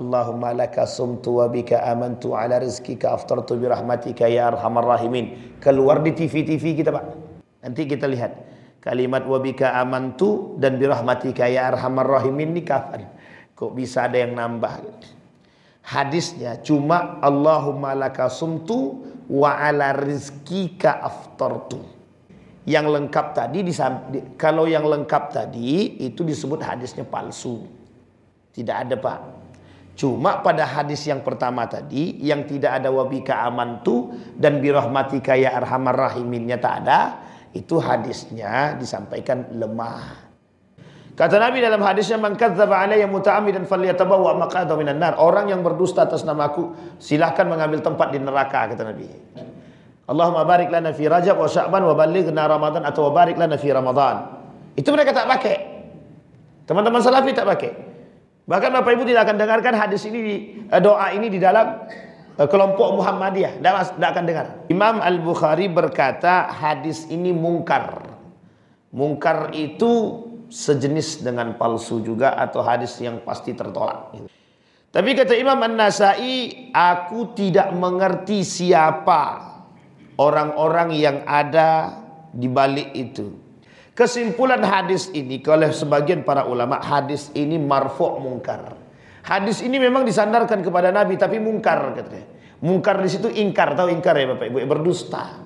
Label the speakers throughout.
Speaker 1: Allahumma laka sumtu wa bika amantu ala rizkika aftartu bi rahmatika ya arhamar rahimin. Keluar di TV-TV kita, Pak. Nanti kita lihat kalimat wa bika amantu dan bi rahmatika ya arhamar rahimin ini kapan? Kok bisa ada yang nambah? Hadisnya cuma Allahumma laka sumtu wa ala rizkika aftartu. Yang lengkap tadi kalau yang lengkap tadi itu disebut hadisnya palsu. Tidak ada, Pak. Cuma pada hadis yang pertama tadi yang tidak ada wabika amantu dan birahmatika ya arhamar rahiminnya tak ada, itu hadisnya disampaikan lemah. Kata Nabi dalam hadisnya, man kadzdzaba alayya muta'ammidan falyatabawwa maq'adahu minan nar. Orang yang berdusta atas namaku silahkan mengambil tempat di neraka, kata Nabi. Allahumma barik lana fi Rajab wa Sya'ban wa ballighna Ramadan atau wa barik lana fi Ramadan. Itu mereka tak pakai. Teman-teman salafi tak pakai. Bahkan Bapak Ibu tidak akan dengarkan hadis ini, doa ini di dalam kelompok Muhammadiyah. Tidak akan dengar. Imam Al-Bukhari berkata hadis ini mungkar. Mungkar itu sejenis dengan palsu juga atau hadis yang pasti tertolak. Tapi kata Imam An-Nasai, aku tidak mengerti siapa orang-orang yang ada di balik itu. Kesimpulan hadis ini oleh sebagian para ulama, hadis ini marfu' mungkar. Hadis ini memang disandarkan kepada Nabi tapi mungkar katanya. Mungkar di situ ingkar, tahu ingkar ya Bapak Ibu, berdusta.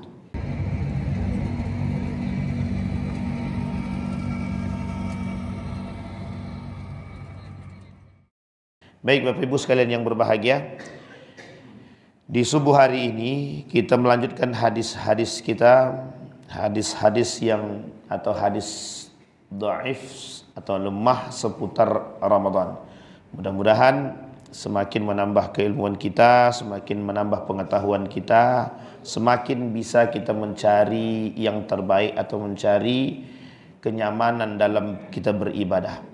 Speaker 1: Baik Bapak Ibu sekalian yang berbahagia, di subuh hari ini kita melanjutkan hadis-hadis kita, hadis-hadis yang atau hadis dhaif atau lemah seputar Ramadan. Mudah-mudahan semakin menambah keilmuan kita, semakin menambah pengetahuan kita, semakin bisa kita mencari yang terbaik atau mencari kenyamanan dalam kita beribadah.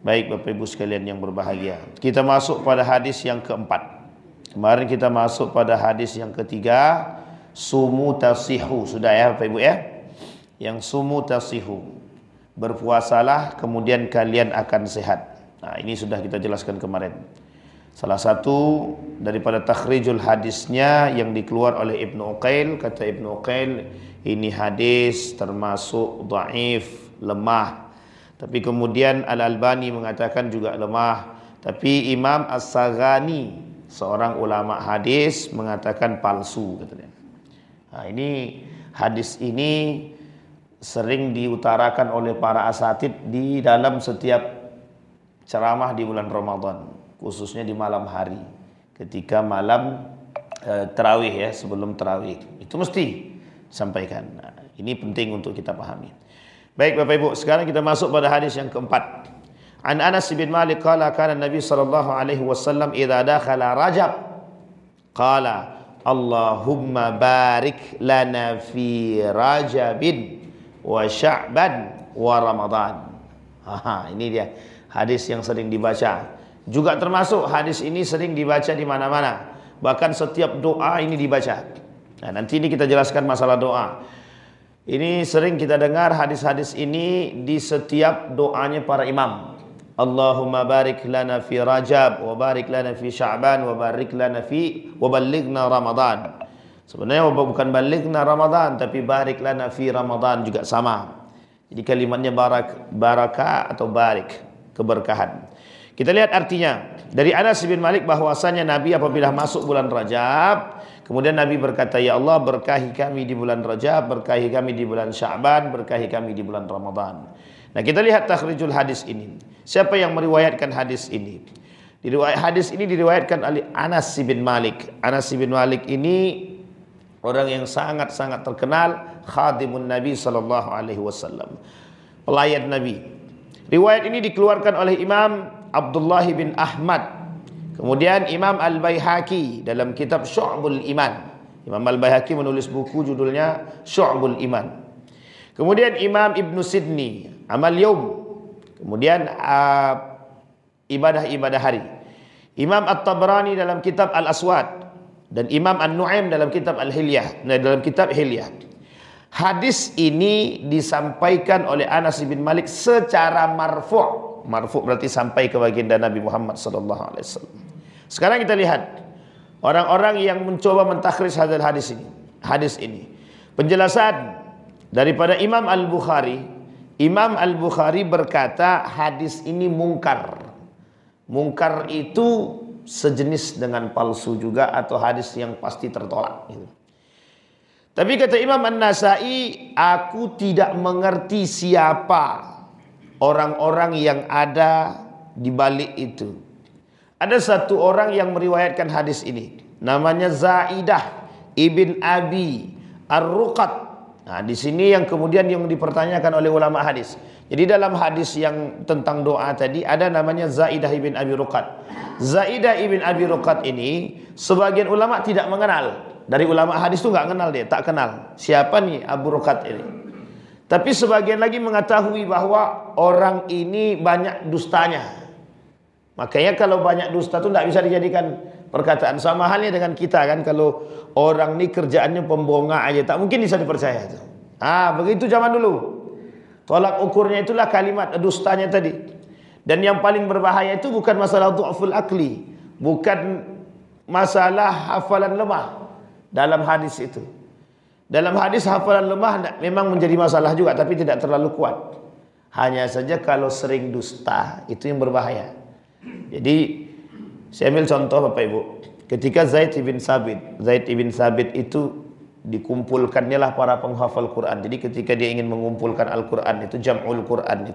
Speaker 1: Baik Bapak Ibu sekalian yang berbahagia, kita masuk pada hadis yang keempat. Kemarin kita masuk pada hadis yang ketiga, sumu tasihu. Sudah ya Bapak Ibu ya? Yang sumu tasihu, berpuasalah kemudian kalian akan sehat. Nah ini sudah kita jelaskan kemarin. Salah satu daripada takhrijul hadisnya yang dikeluar oleh Ibnu Uqail, kata Ibnu Uqail ini hadis termasuk dhaif, lemah. Tapi kemudian Al-Albani mengatakan juga lemah. Tapi Imam As-Saghani, seorang ulama hadis, mengatakan palsu katanya. Nah ini hadis ini sering diutarakan oleh para asatid di dalam setiap ceramah di bulan Ramadan, khususnya di malam hari ketika malam tarawih ya, sebelum tarawih itu mesti disampaikan. Nah, ini penting untuk kita pahami. Baik Bapak Ibu, sekarang kita masuk pada hadis yang keempat. An Anas bin Malik qala kana Nabi sallallahu alaihi wasallam idza dakhala Rajab qala Allahumma barik lana fi Rajabin wa Sya'ban wa Ramadan. Ini dia hadis yang sering dibaca. Juga termasuk hadis ini sering dibaca di mana-mana. Bahkan setiap doa ini dibaca. Nah, nanti ini kita jelaskan masalah doa. Ini sering kita dengar hadis-hadis ini di setiap doanya para imam. Allahumma barik lana fi Rajab wa barik lana fi Sya'ban wa barik lana fi wa ballighna Ramadan. Sebenarnya bukan balighna Ramadan tapi barik lana fi Ramadan juga sama. Jadi kalimatnya barakah atau barik, keberkahan. Kita lihat artinya. Dari Anas bin Malik bahwasanya Nabi apabila masuk bulan Rajab, kemudian Nabi berkata, ya Allah berkahi kami di bulan Rajab, berkahi kami di bulan Sya'ban, berkahi kami di bulan Ramadan. Nah kita lihat takhrijul hadis ini. Siapa yang meriwayatkan hadis ini? Hadis ini diriwayatkan oleh Anas bin Malik. Anas bin Malik ini orang yang sangat-sangat terkenal, khadimun Nabi sallallahu alaihi wasallam, pelayan Nabi. Riwayat ini dikeluarkan oleh Imam Abdullah bin Ahmad. Kemudian Imam Al-Baihaqi dalam kitab Syu'bul Iman. Imam Al-Baihaqi menulis buku judulnya Syu'bul Iman. Kemudian Imam Ibnu Sidni, Amal Yaum. Kemudian ibadah-ibadah hari. Imam At-Tabrani dalam kitab Al-Aswad. Dan Imam An-Nu'aim dalam kitab Al-Hilyah, dalam kitab Hilyah. Hadis ini disampaikan oleh Anas bin Malik secara marfu'. Marfu berarti sampai ke baginda Nabi Muhammad sallallahu alaihi wasallam. Sekarang kita lihat orang-orang yang mencoba mentakhrij hadis ini. Penjelasan daripada Imam Al-Bukhari. Imam Al-Bukhari berkata hadis ini mungkar. Mungkar itu sejenis dengan palsu juga atau hadis yang pasti tertolak. Tapi kata Imam An-Nasai, aku tidak mengerti siapa orang-orang yang ada di balik itu. Ada satu orang yang meriwayatkan hadis ini, namanya Zaidah ibn Abi Ar-Ruqat. Nah, di sini yang kemudian yang dipertanyakan oleh ulama hadis. Jadi dalam hadis yang tentang doa tadi ada namanya Zaidah ibn Abi Ruqat. Zaidah ibn Abi Ruqat ini sebagian ulama tidak mengenal. Dari ulama hadis itu nggak kenal dia, tak kenal. Siapa nih Abu Ruqat ini? Tapi sebagian lagi mengetahui bahwa orang ini banyak dustanya. Makanya kalau banyak dusta itu tidak bisa dijadikan perkataan. Sama halnya dengan kita kan, kalau orang ini kerjaannya pembongkar aja, tak mungkin bisa dipercaya itu. Begitu zaman dulu. Tolak ukurnya itulah kalimat dustanya tadi. Dan yang paling berbahaya itu bukan masalah du'aful akli, bukan masalah hafalan lemah dalam hadis itu. Dalam hadis hafalan lemah memang menjadi masalah juga, tapi tidak terlalu kuat. Hanya saja kalau sering dusta itu yang berbahaya. Jadi saya ambil contoh Bapak Ibu. Ketika Zaid ibn Sabit itu dikumpulkannya lah para penghafal Quran. Jadi ketika dia ingin mengumpulkan Al-Quran itu, jam'ul Quran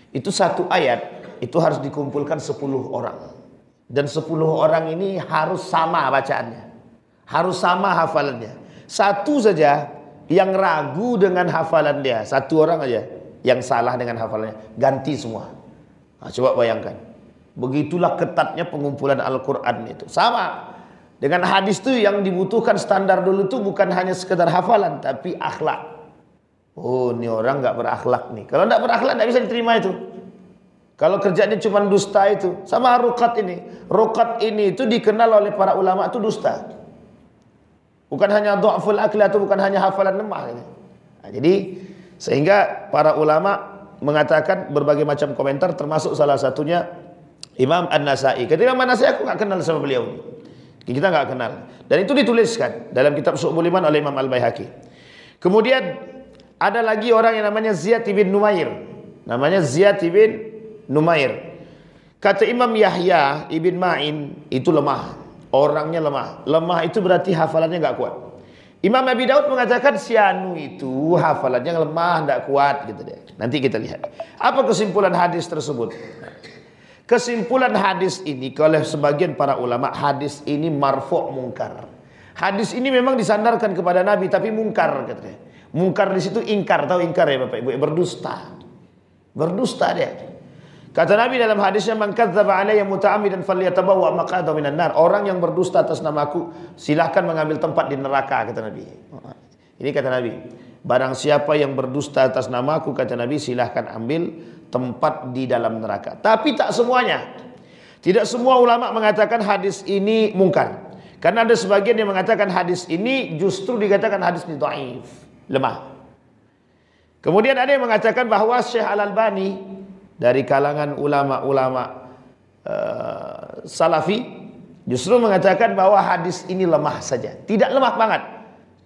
Speaker 1: itu satu ayat itu harus dikumpulkan 10 orang. Dan 10 orang ini harus sama bacaannya, harus sama hafalannya. Satu saja yang ragu dengan hafalan dia, satu orang aja yang salah dengan hafalannya, ganti semua. Coba bayangkan. Begitulah ketatnya pengumpulan Al-Quran itu. Sama dengan hadis itu, yang dibutuhkan standar dulu itu bukan hanya sekedar hafalan, tapi akhlak. Oh, ini orang nggak berakhlak nih. Kalau nggak berakhlak nggak bisa diterima itu. Kalau kerjanya cuma dusta itu, sama Ruqat ini. Ruqat ini itu dikenal oleh para ulama itu dusta. Bukan hanya du'aful akli atau bukan hanya hafalan lemah. Jadi sehingga para ulama mengatakan berbagai macam komentar, termasuk salah satunya Imam An-Nasai. Kata Imam An-Nasai, aku nggak kenal sama beliau. Kita nggak kenal. Dan itu dituliskan dalam kitab Syu'bul Iman oleh Imam Al-Baihaqi. Kemudian ada lagi orang yang namanya Ziyad ibn Numair. Namanya Ziyad ibn Numair. Kata Imam Yahya ibn Ma'in, itu lemah. Orangnya lemah. Lemah itu berarti hafalannya nggak kuat. Imam Abi Daud mengatakan si anu itu hafalannya lemah, nggak kuat gitu deh. Nanti kita lihat. Apa kesimpulan hadis tersebut? Kesimpulan hadis ini oleh sebagian para ulama, hadis ini marfu' mungkar. Hadis ini memang disandarkan kepada Nabi tapi mungkar katanya. Mungkar di situ ingkar, tahu ingkar ya Bapak Ibu? Berdusta. Berdusta dia. Kata Nabi dalam hadisnya, man kadzdzaba alayya muta'ammidan falyatabawwa maq'adahu minan nar. Orang yang berdusta atas namaku silahkan mengambil tempat di neraka, kata Nabi. Ini kata Nabi, barang siapa yang berdusta atas namaku, kata Nabi, silahkan ambil tempat di dalam neraka. Tapi tak semuanya. Tidak semua ulama mengatakan hadis ini mungkar. Karena ada sebagian yang mengatakan hadis ini justru dikatakan hadis ini dhaif, lemah. Kemudian ada yang mengatakan bahwa Syekh Al-Albani dari kalangan ulama-ulama salafi justru mengatakan bahwa hadis ini lemah saja, tidak lemah banget,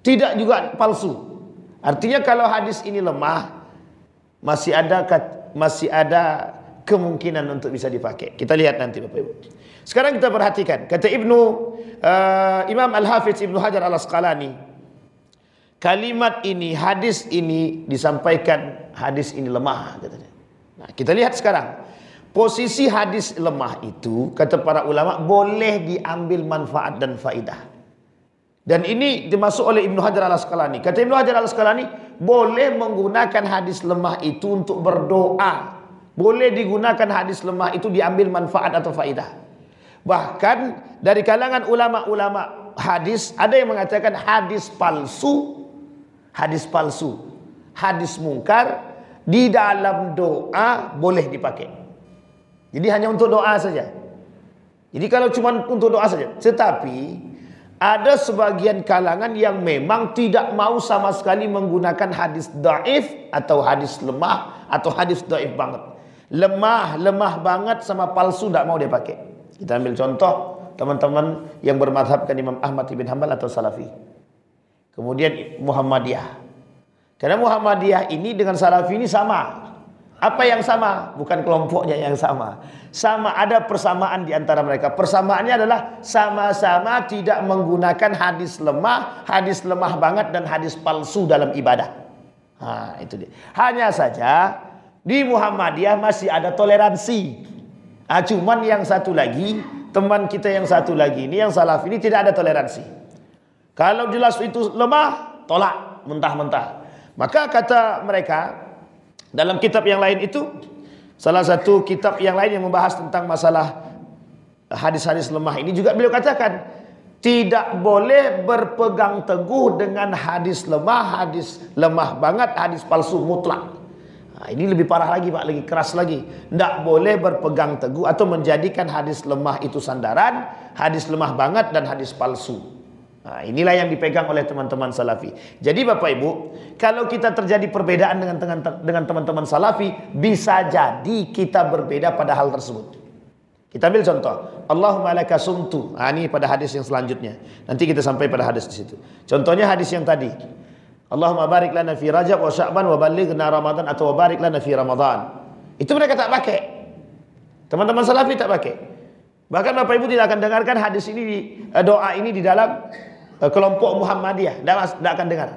Speaker 1: tidak juga palsu. Artinya kalau hadis ini lemah, masih ada kemungkinan untuk bisa dipakai. Kita lihat nanti Bapak Ibu. Sekarang kita perhatikan, kata Imam Al-Hafiz Ibnu Hajar Al-Asqalani, kalimat ini, hadis ini disampaikan hadis ini lemah katanya. Nah, kita lihat sekarang posisi hadis lemah itu, kata para ulama, boleh diambil manfaat dan faidah. Dan ini dimasuk oleh Ibnu Hajar Al-Asqalani. Kata Ibnu Hajar Al-Asqalani, boleh menggunakan hadis lemah itu untuk berdoa. Boleh digunakan hadis lemah itu diambil manfaat atau faidah. Bahkan dari kalangan ulama-ulama hadis ada yang mengatakan hadis palsu, hadis mungkar di dalam doa boleh dipakai. Jadi hanya untuk doa saja. Jadi kalau cuma untuk doa saja. Tetapi ada sebagian kalangan yang memang tidak mau sama sekali menggunakan hadis dhaif atau hadis lemah atau hadis dhaif banget. lemah banget sama palsu, tidak mau dia pakai. Kita ambil contoh teman-teman yang bermadhabkan Imam Ahmad ibn Hanbal atau Salafi. Kemudian Muhammadiyah. Karena Muhammadiyah ini dengan Salafi ini sama. Apa yang sama? Bukan kelompoknya yang sama. Sama, ada persamaan di antara mereka. Persamaannya adalah sama-sama tidak menggunakan hadis lemah banget dan hadis palsu dalam ibadah. Nah, itu dia. Hanya saja di Muhammadiyah masih ada toleransi. Cuman yang satu lagi, teman kita yang satu lagi ini, yang Salafi ini tidak ada toleransi. Kalau jelas itu lemah, tolak mentah-mentah. Maka kata mereka, dalam kitab yang lain itu, salah satu kitab yang lain yang membahas tentang masalah hadis-hadis lemah ini juga beliau katakan, tidak boleh berpegang teguh dengan hadis lemah banget, hadis palsu mutlak. Nah, ini lebih parah lagi Pak, lebih keras lagi. Tidak boleh berpegang teguh atau menjadikan hadis lemah itu sandaran, hadis lemah banget dan hadis palsu. Nah, inilah yang dipegang oleh teman-teman Salafi. Jadi Bapak Ibu, kalau kita terjadi perbedaan dengan teman-teman Salafi, bisa jadi kita berbeda pada hal tersebut. Kita ambil contoh, Allahumma laka sumtu. Nah, ini pada hadis yang selanjutnya. Nanti kita sampai pada hadis di situ. Contohnya hadis yang tadi. Allahumma barik lana fi Rajab wa Sya'ban wa ballighna Ramadan atau wa barik lana fi Ramadan. Itu mereka tak pakai. Teman-teman Salafi tak pakai. Bahkan Bapak Ibu tidak akan dengarkan hadis ini, doa ini di dalam kelompok Muhammadiyah, tidak akan dengar,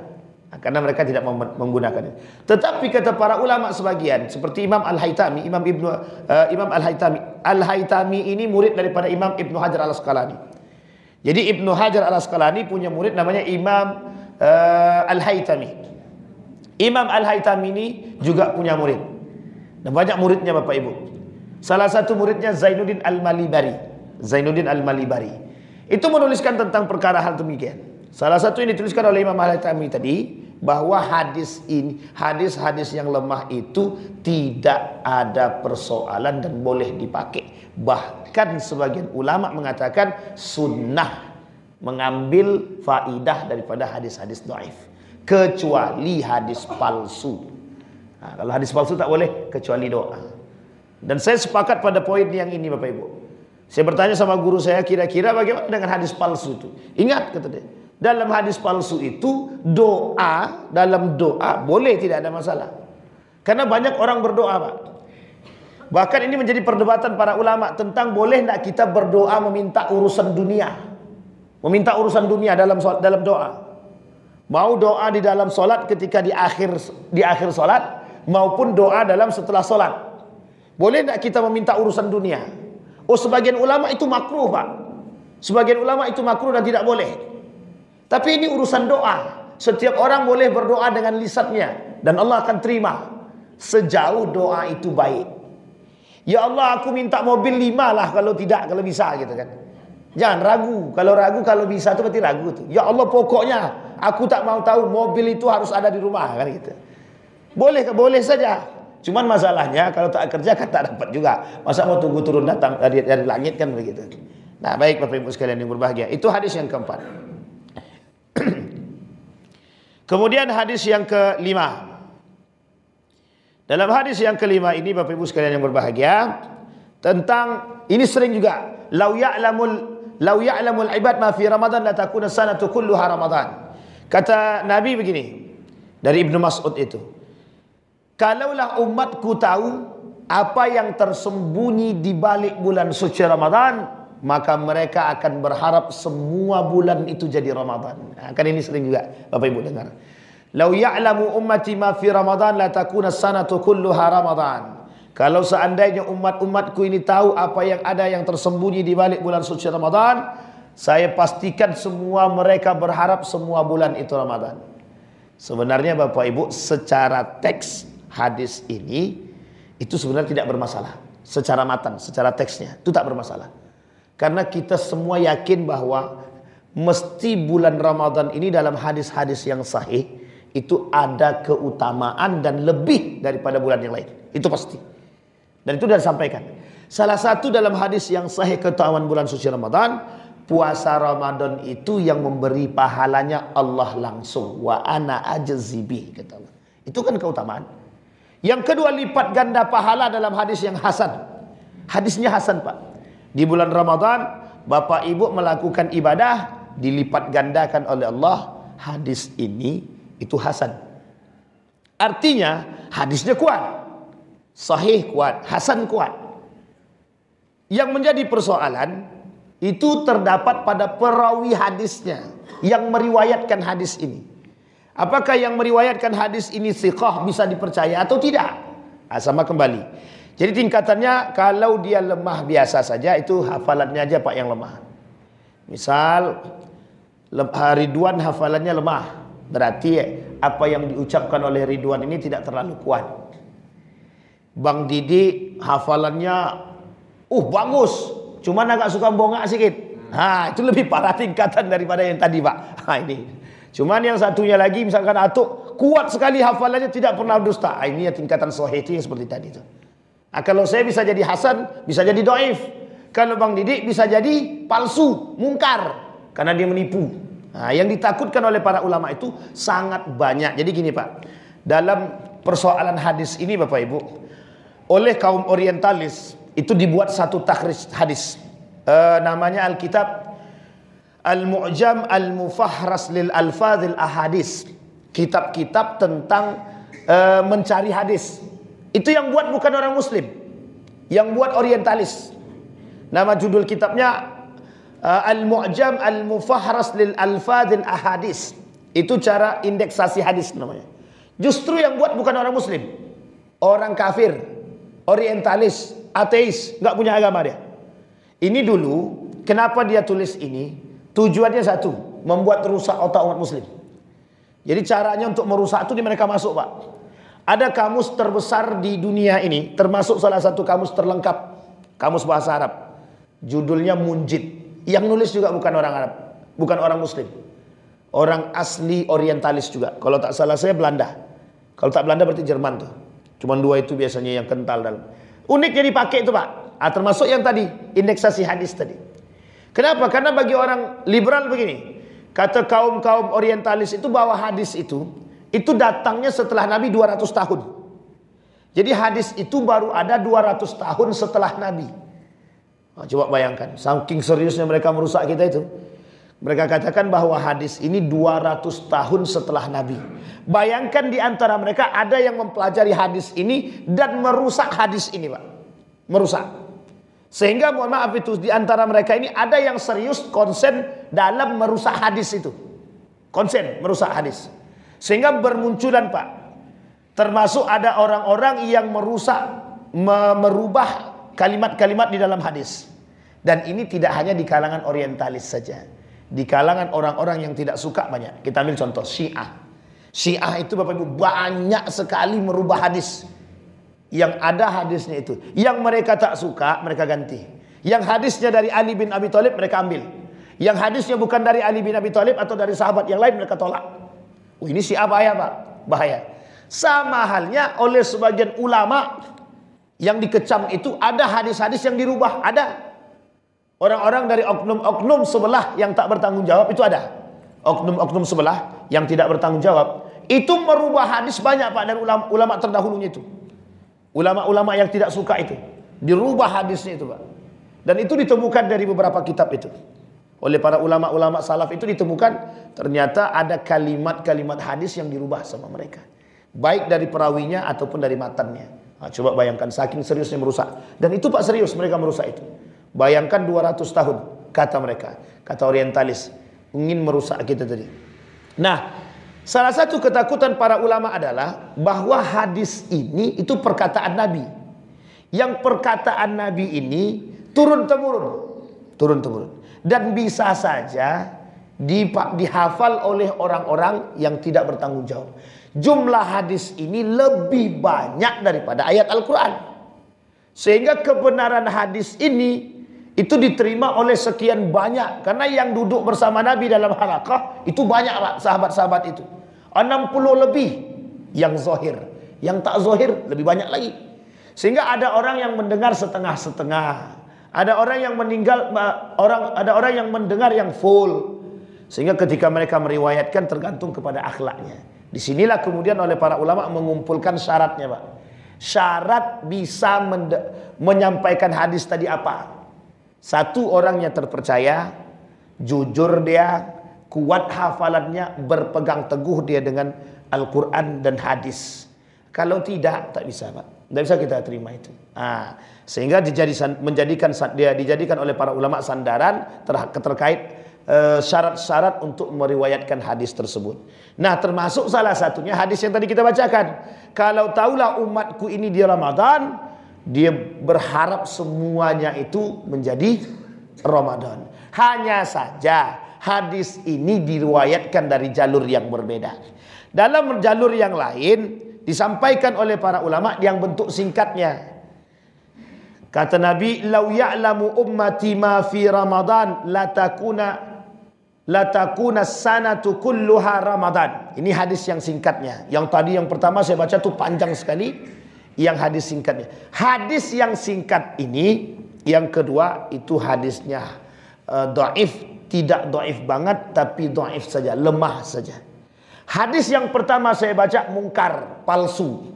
Speaker 1: karena mereka tidak menggunakannya. Tetapi kata para ulama sebagian, seperti Imam Al-Haytami, Imam Al-Haytami ini murid daripada Imam Ibnu Hajar Al-Asqalani. Jadi Ibnu Hajar Al-Asqalani punya murid namanya Imam Al-Haytami. Imam Al-Haytami ini juga punya murid, dan banyak muridnya Bapak Ibu. Salah satu muridnya Zainuddin Al-Malibari. Zainuddin Al-Malibari itu menuliskan tentang perkara hal demikian. Salah satu yang dituliskan oleh Imam Al-Haytami tadi, bahwa hadis yang lemah itu tidak ada persoalan dan boleh dipakai. Bahkan sebagian ulama mengatakan sunnah mengambil faidah daripada hadis-hadis dhaif, kecuali hadis palsu. Nah, kalau hadis palsu tak boleh kecuali doa. Dan saya sepakat pada poin yang ini Bapak Ibu. Saya bertanya sama guru saya, kira-kira bagaimana dengan hadis palsu itu? Ingat kata dia, dalam hadis palsu itu dalam doa boleh, tidak ada masalah. Karena banyak orang berdoa Pak. Bahkan ini menjadi perdebatan para ulama tentang boleh tidak kita berdoa meminta urusan dunia. Meminta urusan dunia dalam doa. Mau doa di dalam solat ketika di akhir solat, maupun doa dalam setelah solat. Boleh tidak kita meminta urusan dunia? Oh, sebagian ulama itu makruh Pak. Sebagian ulama itu makruh dan tidak boleh. Tapi ini urusan doa. Setiap orang boleh berdoa dengan lisannya, dan Allah akan terima sejauh doa itu baik. Ya Allah, aku minta mobil 5 lah, kalau bisa gitu kan. Jangan ragu. Kalau bisa itu berarti ragu tuh. Ya Allah, pokoknya aku tak mau tahu, mobil itu harus ada di rumah kan gitu. Boleh saja. Cuman masalahnya kalau tak kerja kan tak dapat juga. Masa mau tunggu turun datang dari langit kan begitu. Nah, baik Bapak Ibu sekalian yang berbahagia, itu hadis yang keempat. Kemudian hadis yang kelima. Dalam hadis yang kelima ini Bapak Ibu sekalian yang berbahagia, tentang ini sering juga, lau ya'lamul ibad ma fi Ramadan la takuna sanatu kulluha Ramadan. Kata Nabi begini dari Ibnu Mas'ud itu, kalaulah umatku tahu apa yang tersembunyi di balik bulan suci Ramadan, maka mereka akan berharap semua bulan itu jadi Ramadan. Nah, kan ini sering juga Bapak Ibu dengar. Lau ya'lamu ummati ma fi Ramadan la takuna sanatu kulluha Ramadan. Kalau seandainya umatku ini tahu apa yang ada yang tersembunyi di balik bulan suci Ramadan, saya pastikan semua mereka berharap semua bulan itu Ramadan. Sebenarnya Bapak Ibu, secara teks hadis ini itu sebenarnya tidak bermasalah. Secara matan, secara teksnya itu tak bermasalah. Karena kita semua yakin bahwa mesti bulan Ramadan ini dalam hadis-hadis yang sahih itu ada keutamaan dan lebih daripada bulan yang lain. Itu pasti. Dan itu sudah disampaikan. Salah satu dalam hadis yang sahih keutamaan bulan suci Ramadan, puasa Ramadan itu yang memberi pahalanya Allah langsung. Wa ana ajzibi, kata Allah. Itu kan keutamaan. Yang kedua, lipat ganda pahala dalam hadis yang hasan. Hadisnya hasan, Pak. Di bulan Ramadan, bapak ibu melakukan ibadah, dilipat gandakan oleh Allah. Hadis ini itu hasan. Artinya hadisnya kuat, sahih kuat, hasan kuat. Yang menjadi persoalan itu terdapat pada perawi hadisnya yang meriwayatkan hadis ini. Apakah yang meriwayatkan hadis ini thiqah, bisa dipercaya atau tidak? Nah, sama kembali. Jadi tingkatannya, kalau dia lemah biasa saja, itu hafalannya aja Pak yang lemah. Misal Ridwan hafalannya lemah, berarti apa yang diucapkan oleh Ridwan ini tidak terlalu kuat. Bang Didi hafalannya bagus, cuman agak suka bongak sedikit. Itu lebih parah tingkatan daripada yang tadi, Pak. Ini. Cuman yang satunya lagi, misalkan Atuk kuat sekali hafalannya, tidak pernah dusta. Ini ya tingkatan sahih yang seperti tadi itu. Kalau saya bisa jadi hasan, bisa jadi dhaif. Kalau Bang Didi bisa jadi palsu, mungkar, karena dia menipu. Yang ditakutkan oleh para ulama itu sangat banyak. Jadi gini, Pak, dalam persoalan hadis ini Bapak Ibu, oleh kaum orientalis itu dibuat satu takhrij hadis. Namanya Alkitab Al-Mu'jam Al-Mufahras lil Alfadhil Ahadis. Kitab-kitab tentang mencari hadis. Itu yang buat bukan orang muslim, yang buat orientalis. Nama judul kitabnya Al-Mu'jam Al-Mufahras lil Alfadhil Ahadis. Itu cara indeksasi hadis namanya. Justru yang buat bukan orang muslim, orang kafir, orientalis, ateis, nggak punya agama dia. Ini dulu, kenapa dia tulis ini? Tujuannya satu, membuat rusak otak umat muslim. Jadi caranya untuk merusak itu di mereka masuk, Pak. Ada kamus terbesar di dunia ini, termasuk salah satu kamus terlengkap, kamus bahasa Arab. Judulnya Munjid. Yang nulis juga bukan orang Arab, bukan orang muslim. Orang asli orientalis juga. Kalau tak salah saya Belanda. Kalau tak Belanda berarti Jerman tuh. Cuman dua itu biasanya yang kental dalam. Uniknya dipakai itu, Pak. Termasuk yang tadi, indeksasi hadis tadi. Kenapa? Karena bagi orang liberal begini, kata kaum-kaum orientalis itu bahwa hadis itu datangnya setelah Nabi 200 tahun. Jadi hadis itu baru ada 200 tahun setelah Nabi. Coba bayangkan, saking seriusnya mereka merusak kita itu. Mereka katakan bahwa hadis ini 200 tahun setelah Nabi. Bayangkan di antara mereka ada yang mempelajari hadis ini dan merusak hadis ini, Pak. Merusak. Sehingga mohon maaf itu di antara mereka ini ada yang serius konsen dalam merusak hadis itu. Konsen merusak hadis. Sehingga bermunculan, Pak. Termasuk ada orang-orang yang merusak, merubah kalimat-kalimat di dalam hadis. Dan ini tidak hanya di kalangan orientalis saja. Di kalangan orang-orang yang tidak suka banyak. Kita ambil contoh Syiah. Syiah itu Bapak Ibu banyak sekali merubah hadis. Yang ada hadisnya itu, yang mereka tak suka mereka ganti. Yang hadisnya dari Ali bin Abi Thalib mereka ambil. Yang hadisnya bukan dari Ali bin Abi Thalib atau dari sahabat yang lain mereka tolak. Ini Syiah bahaya, Pak, bahaya. Sama halnya oleh sebagian ulama yang dikecam itu, ada hadis-hadis yang dirubah, ada. Orang-orang dari oknum-oknum sebelah yang tak bertanggung jawab itu ada. Oknum-oknum sebelah yang tidak bertanggung jawab itu merubah hadis banyak, Pak, dari ulama terdahulunya itu. Ulama-ulama yang tidak suka itu dirubah hadisnya itu, Pak. Dan itu ditemukan dari beberapa kitab itu. Oleh para ulama-ulama salaf itu ditemukan ternyata ada kalimat-kalimat hadis yang dirubah sama mereka. Baik dari perawinya ataupun dari matannya. Coba bayangkan saking seriusnya merusak. Dan itu, Pak, serius mereka merusak itu. Bayangkan 200 tahun kata mereka, kata orientalis, ingin merusak kita tadi. Nah, salah satu ketakutan para ulama adalah bahwa hadis ini itu perkataan Nabi. Yang perkataan Nabi ini turun-temurun. Dan bisa saja dihafal oleh orang-orang yang tidak bertanggung jawab. Jumlah hadis ini lebih banyak daripada ayat Al-Quran. Sehingga kebenaran hadis ini itu diterima oleh sekian banyak. Karena yang duduk bersama Nabi dalam halaqah itu banyak, Pak, sahabat-sahabat itu. 60 lebih yang zahir. Yang tak zahir lebih banyak lagi. Sehingga ada orang yang mendengar setengah-setengah. Ada orang yang ada orang yang mendengar yang full. Sehingga ketika mereka meriwayatkan tergantung kepada akhlaknya. Disinilah kemudian oleh para ulama mengumpulkan syaratnya, Pak. Syarat bisa menyampaikan hadis tadi apa? Satu, orangnya terpercaya, jujur dia, kuat hafalannya, berpegang teguh dia dengan Al-Quran dan hadis. Kalau tidak, tak bisa Pak. Tidak bisa kita terima itu. Sehingga dijadikan oleh para ulama sandaran terkait syarat-syarat untuk meriwayatkan hadis tersebut. Nah, termasuk salah satunya hadis yang tadi kita bacakan. Kalau taulah umatku ini di Ramadan, dia berharap semuanya itu menjadi Ramadan. Hanya saja hadis ini diriwayatkan dari jalur yang berbeda. Dalam jalur yang lain disampaikan oleh para ulama yang bentuk singkatnya. Kata Nabi, "Lau ya'lamu ummati ma fi Ramadan latakuna sanatu kulluha Ramadan." Ini hadis yang singkatnya. Yang tadi yang pertama saya baca tuh panjang sekali. Yang hadis singkatnya. Hadis yang singkat ini, yang kedua itu hadisnya dhaif, tidak dhaif banget tapi dhaif saja, lemah saja. Hadis yang pertama saya baca mungkar, palsu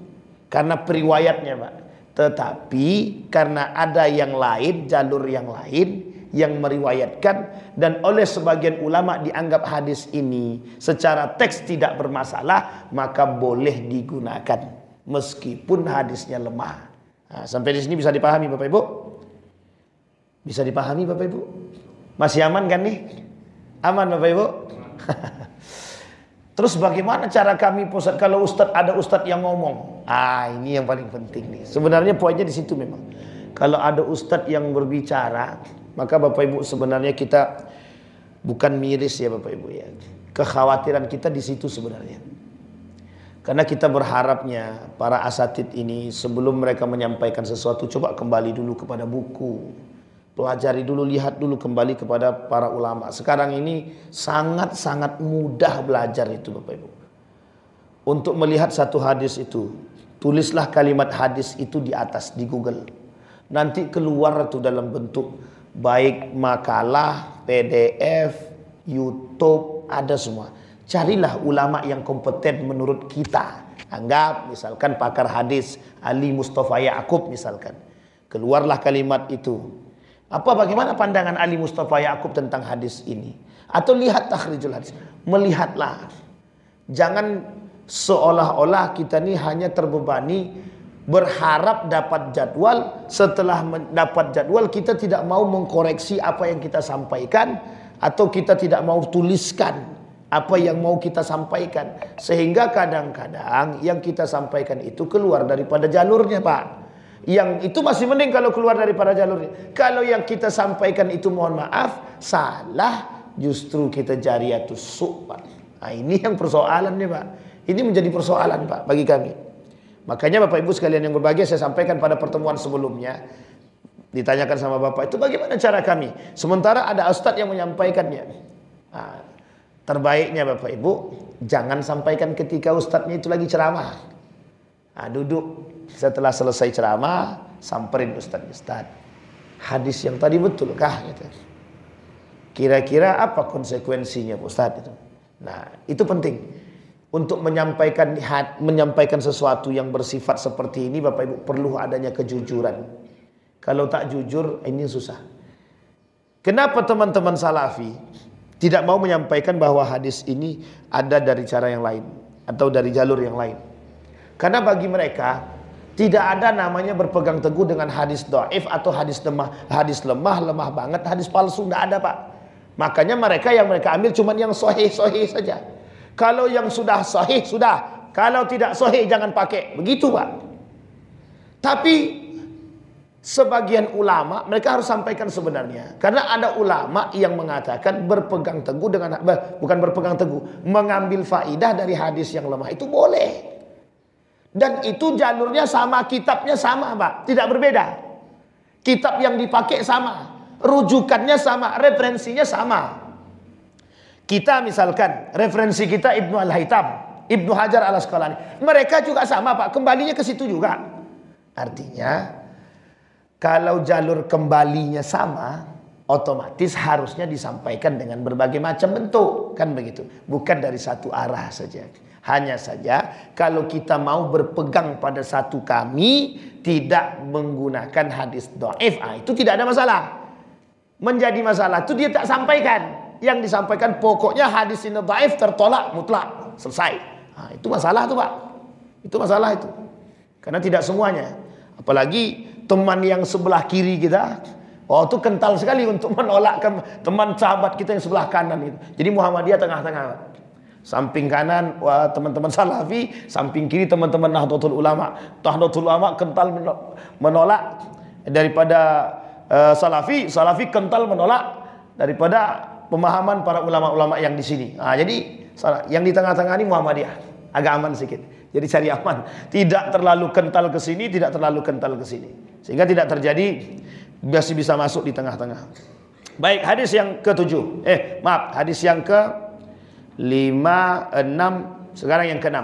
Speaker 1: karena periwayatnya, Pak. Tetapi karena ada yang lain, jalur yang lain yang meriwayatkan, dan oleh sebagian ulama dianggap hadis ini secara teks tidak bermasalah, maka boleh digunakan meskipun hadisnya lemah. Nah, sampai di sini bisa dipahami Bapak Ibu? Bisa dipahami Bapak Ibu? Masih aman kan nih? Aman Bapak Ibu? Terus bagaimana cara kami Ustaz kalau ada Ustadz yang ngomong? Ini yang paling penting nih. Sebenarnya poinnya di situ memang. Kalau ada Ustadz yang berbicara, maka Bapak Ibu sebenarnya kita bukan miris ya Bapak Ibu ya. Kekhawatiran kita di situ sebenarnya. Karena kita berharapnya para asatid ini sebelum mereka menyampaikan sesuatu, coba kembali dulu kepada buku. Pelajari dulu, lihat dulu kembali kepada para ulama. Sekarang ini sangat-sangat mudah belajar itu Bapak Ibu. Untuk melihat satu hadis itu, tulislah kalimat hadis itu di atas di Google. Nanti keluar tuh dalam bentuk baik makalah, PDF, YouTube, ada semua. Carilah ulama yang kompeten menurut kita. Anggap misalkan pakar hadis Ali Mustafa Ya'qub misalkan. Keluarlah kalimat itu. Bagaimana pandangan Ali Mustafa Ya'qub tentang hadis ini? Atau lihat takhrijul hadis. Melihatlah. Jangan seolah-olah kita ini hanya terbebani berharap dapat jadwal. Setelah mendapat jadwal kita tidak mau mengkoreksi apa yang kita sampaikan, atau kita tidak mau tuliskan apa yang mau kita sampaikan, sehingga kadang-kadang yang kita sampaikan itu keluar daripada jalurnya Pak. Yang itu masih mending kalau keluar daripada jalurnya. Kalau yang kita sampaikan itu mohon maaf salah, justru kita jariyatus su' Pak. Ini yang persoalannya Pak. Ini menjadi persoalan Pak bagi kami. Makanya Bapak Ibu sekalian yang berbahagia, saya sampaikan pada pertemuan sebelumnya, ditanyakan sama Bapak itu bagaimana cara kami, sementara ada ustadz yang menyampaikannya. Terbaiknya Bapak Ibu jangan sampaikan ketika ustadznya itu lagi ceramah. Duduk setelah selesai ceramah, samperin ustadz, hadis yang tadi betulkah? Gitu. Kira-kira apa konsekuensinya Ustadz itu? Nah itu penting untuk menyampaikan sesuatu yang bersifat seperti ini. Bapak Ibu perlu adanya kejujuran. Kalau tak jujur ini susah. Kenapa teman-teman salafi tidak mau menyampaikan bahwa hadis ini ada dari cara yang lain atau dari jalur yang lain? Karena bagi mereka tidak ada namanya berpegang teguh dengan hadis dhaif atau hadis lemah banget, hadis palsu, tidak ada Pak. Makanya mereka ambil cuma yang sahih saja. Kalau yang sudah sahih sudah, kalau tidak sahih jangan pakai. Begitu Pak. Tapi sebagian ulama mereka harus sampaikan sebenarnya, karena ada ulama yang mengatakan berpegang teguh dengan mengambil faidah dari hadis yang lemah itu boleh, dan itu jalurnya sama, kitabnya sama Pak, tidak berbeda. Kitab yang dipakai sama, rujukannya sama, referensinya sama. Kita misalkan referensi kita Ibnu Al-Haytham, Ibnu Hajar Al-Asqalani, mereka juga sama Pak, kembalinya ke situ juga. Artinya kalau jalur kembalinya sama, otomatis harusnya disampaikan dengan berbagai macam bentuk, kan begitu? Bukan dari satu arah saja. Hanya saja kalau kita mau berpegang pada satu kami, tidak menggunakan hadis dhaif, itu tidak ada masalah. Menjadi masalah itu dia tak sampaikan. Yang disampaikan pokoknya hadis ini dhaif, tertolak mutlak, selesai. Itu masalah tuh Pak. Itu masalah itu. Karena tidak semuanya. Apalagi teman yang sebelah kiri kita, itu kental sekali untuk menolak teman sahabat kita yang sebelah kanan itu. Jadi Muhammadiyah tengah-tengah. Samping kanan teman-teman Salafi, samping kiri teman-teman Nahdlatul Ulama. Nahdlatul Ulama kental menolak daripada Salafi, Salafi kental menolak daripada pemahaman para ulama-ulama yang di sini. Jadi yang di tengah-tengah ini Muhammadiyah, agak aman sedikit. Jadi cari aman, tidak terlalu kental ke sini, tidak terlalu kental ke sini, sehingga tidak terjadi, masih bisa masuk di tengah-tengah. Baik, hadis yang ke-7. Hadis yang ke-5, 6, sekarang yang ke-6.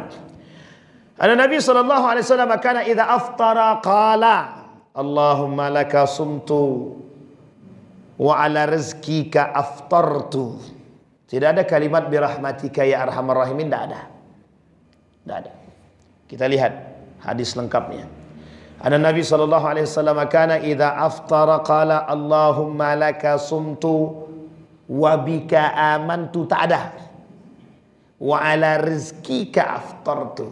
Speaker 1: Ada Nabi sallallahu alaihi wasallam kana idza aftara qala Allahumma laka sumtu wa ala rizqika aftartu. Tidak ada kalimat birahmatika ya arhamar rahimin, tidak ada. Tidak ada. Kita lihat hadis lengkapnya. Ada Nabi sallallahu alaihi wasallam kana idza aftara qala Allahumma laka sumtu wa bika amantu, tak ada. Wa ala rizqika aftartu.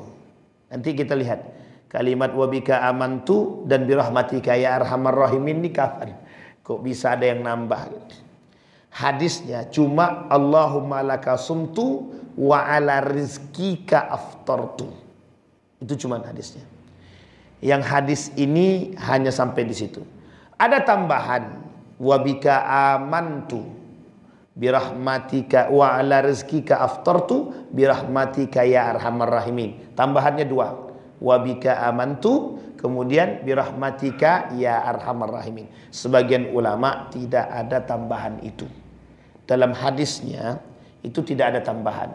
Speaker 1: Nanti kita lihat kalimat wa bika amantu dan birahmatika ya arhamar rahimin ini kapan? Kok bisa ada yang nambah? Hadisnya cuma Allahumma laka sumtu wa ala rizqika aftartu. Itu cuma hadisnya. Yang hadis ini hanya sampai di situ. Ada tambahan wa bika amantu birahmatika wa ala rizqika aftartu birahmatika ya arhamar rahimin. Tambahannya 2. Wa bika amantu, kemudian birahmatika ya arhamar rahimin. Sebagian ulama tidak ada tambahan itu. Dalam hadisnya itu tidak ada tambahan.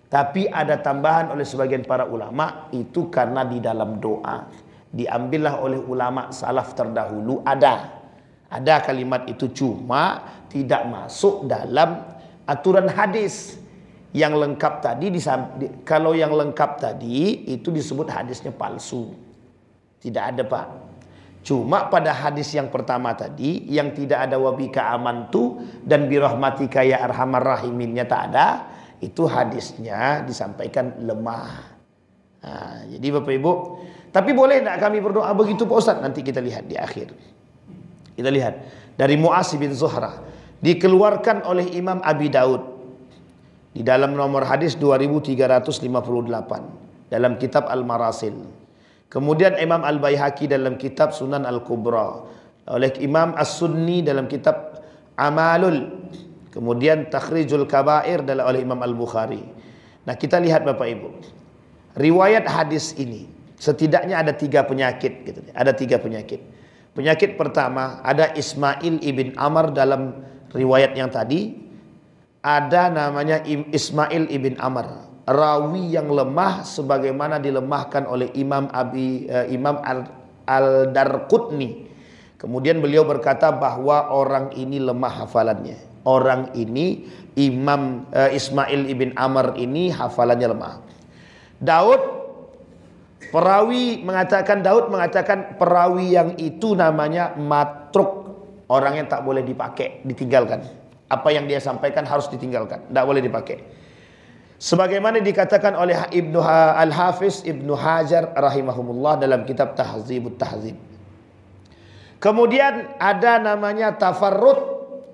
Speaker 1: Tapi ada tambahan oleh sebagian para ulama, itu karena di dalam doa. Diambillah oleh ulama salaf terdahulu, ada kalimat itu, cuma tidak masuk dalam aturan hadis. Yang lengkap tadi, kalau yang lengkap tadi itu disebut hadisnya palsu. Tidak ada Pak. Cuma pada hadis yang pertama tadi, yang tidak ada wabika amantu dan birahmatika ya arhamar rahiminnya tak ada, itu hadisnya disampaikan lemah. Jadi Bapak Ibu, tapi boleh tidak kami berdoa begitu Pak Ustaz? Nanti kita lihat di akhir. Kita lihat dari Mu'az bin Zuhrah, dikeluarkan oleh Imam Abi Daud di dalam nomor hadis 2358 dalam kitab Al-Marasil. Kemudian Imam Al-Baihaqi dalam kitab Sunan Al-Kubra, oleh Imam As-Sunni dalam kitab Amalul, kemudian Takhrijul Kabair oleh Imam Al-Bukhari. Nah, kita lihat Bapak Ibu, riwayat hadis ini setidaknya ada 3 penyakit gitu. Ada 3 penyakit. Penyakit pertama, ada Ismail ibn Amr dalam riwayat yang tadi. Ada namanya Ismail ibn Amr, rawi yang lemah sebagaimana dilemahkan oleh Imam Al-Darqutni. Kemudian beliau berkata bahwa orang ini lemah hafalannya. Orang ini Imam Ismail ibn Amr ini hafalannya lemah. Daud mengatakan perawi yang itu namanya matruk, orang yang tak boleh dipakai, ditinggalkan. Apa yang dia sampaikan harus ditinggalkan, tidak boleh dipakai. Sebagaimana dikatakan oleh Al-Hafiz Ibnu Hajar rahimahumullah dalam kitab Tahzibut Tahzib. Kemudian ada namanya tafarrud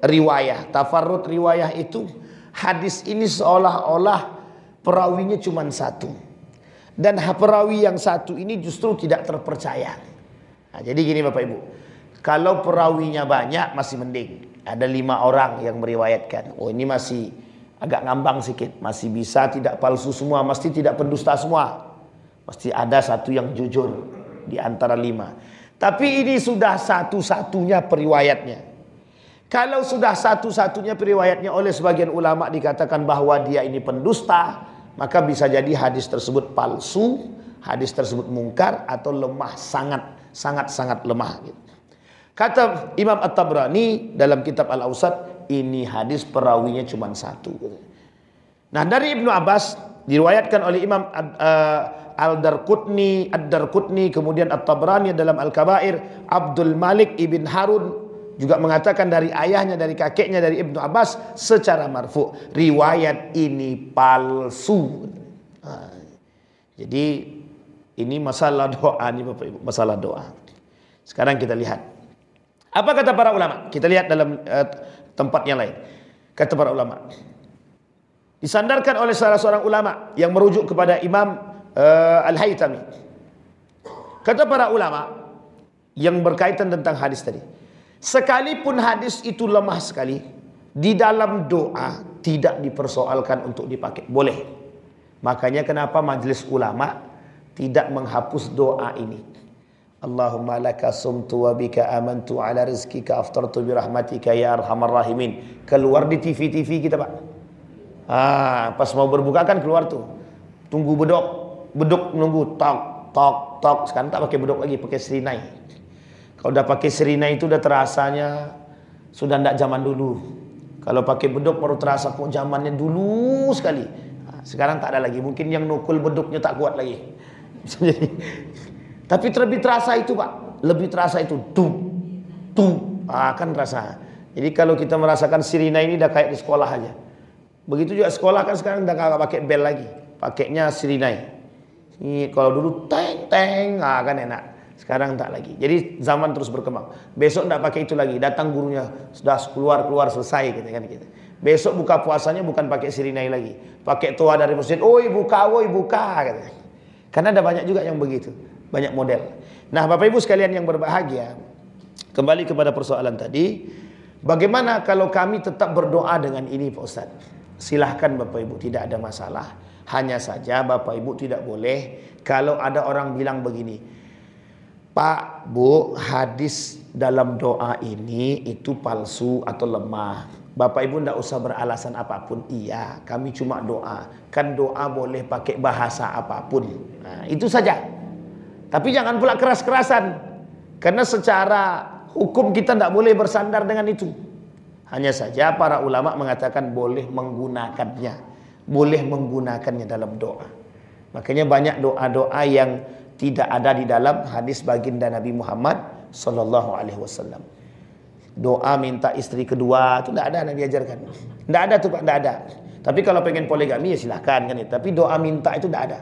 Speaker 1: riwayah. Tafarrud riwayah itu hadis ini seolah-olah perawinya cuma satu. Dan perawi yang satu ini justru tidak terpercaya. Jadi gini Bapak Ibu, kalau perawinya banyak masih mending. Ada 5 orang yang meriwayatkan. Ini masih agak ngambang sedikit. Masih bisa tidak palsu semua. Mesti tidak pendusta semua. Mesti ada satu yang jujur di antara 5. Tapi ini sudah satu-satunya periwayatnya. Kalau sudah satu-satunya periwayatnya oleh sebagian ulama dikatakan bahwa dia ini pendusta, maka bisa jadi hadis tersebut palsu, hadis tersebut mungkar atau lemah, sangat lemah gitu. Kata Imam At-Tabrani dalam kitab Al-Awsat, ini hadis perawinya cuma 1. Nah, dari Ibnu Abbas diriwayatkan oleh Imam Ad-Darqutni, kemudian At-Tabrani dalam Al-Kabair, Abdul Malik ibn Harun juga mengatakan dari ayahnya, dari kakeknya, dari Ibnu Abbas secara marfu. Riwayat ini palsu. Jadi ini masalah doa nih Bapak Ibu, masalah doa. Sekarang kita lihat apa kata para ulama. Kita lihat dalam tempat yang lain. Kata para ulama, disandarkan oleh salah seorang ulama yang merujuk kepada Imam Al-Haytami. Kata para ulama yang berkaitan tentang hadis tadi, sekalipun hadis itu lemah sekali, di dalam doa tidak dipersoalkan untuk dipakai, boleh. Makanya kenapa majelis ulama tidak menghapus doa ini. Allahumma laka sumtu wa bika amantu ala rizkika aftartu birahmatika ya arhamar rahimin. Keluar di TV-TV kita Pak. Pas mau berbuka kan keluar tuh. Tunggu beduk nunggu tok. Sekarang tak pakai beduk lagi, pakai serinai. Kalau udah pakai serinai itu udah terasanya sudah ndak zaman dulu. Kalau pakai beduk baru terasa kok zamannya dulu sekali. Sekarang tak ada lagi. Mungkin yang nukul beduknya tak kuat lagi. Tapi lebih terasa itu Pak. Lebih terasa itu. Kan terasa. Jadi kalau kita merasakan sirina ini udah kayak di sekolah aja. Begitu juga sekolah kan sekarang udah gak pakai bel lagi. Pakainya sirinai. Ini kalau dulu teng kan enak. Sekarang tak lagi. Jadi zaman terus berkembang. Besok enggak pakai itu lagi. Datang gurunya sudah keluar selesai gitu kan kita. Besok buka puasanya bukan pakai sirinai lagi. Pakai toa dari masjid. Oi buka gitu. Karena ada banyak juga yang begitu. Banyak model. Nah, Bapak Ibu sekalian yang berbahagia, kembali kepada persoalan tadi, bagaimana kalau kami tetap berdoa dengan ini Pak Ustaz? Silahkan Bapak Ibu, tidak ada masalah. Hanya saja Bapak Ibu tidak boleh kalau ada orang bilang begini, Pak, Bu, hadis dalam doa ini itu palsu atau lemah. Bapak Ibu tidak usah beralasan apapun. Iya, kami cuma doa. Kan doa boleh pakai bahasa apapun. Nah, itu saja. Tapi jangan pula keras-kerasan. Karena secara hukum kita tidak boleh bersandar dengan itu. Hanya saja para ulama mengatakan boleh menggunakannya. Boleh menggunakannya dalam doa. Makanya banyak doa-doa yang tidak ada di dalam hadis baginda Nabi Muhammad sallallahu alaihi wasallam. Doa minta istri kedua itu tidak ada yang diajarkan. Tidak ada tuh Pak, tidak ada. Tapi kalau pengen poligami ya silahkan kan. Tapi doa minta itu tidak ada.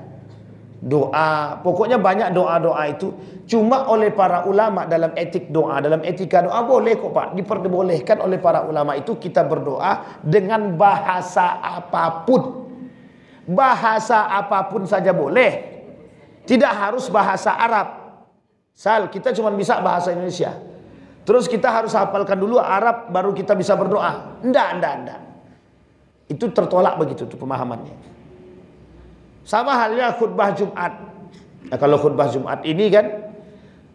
Speaker 1: Doa, pokoknya banyak doa-doa itu cuma oleh para ulama dalam etik doa, dalam etika doa boleh kok Pak, diperbolehkan oleh para ulama itu kita berdoa dengan bahasa apapun. Bahasa apapun saja boleh. Tidak harus bahasa Arab. Kita cuma bisa bahasa Indonesia. Terus kita harus hafalkan dulu Arab baru kita bisa berdoa. Enggak. Itu tertolak begitu tuh pemahamannya. Sama halnya khutbah Jumat. Nah, kalau khutbah Jumat ini kan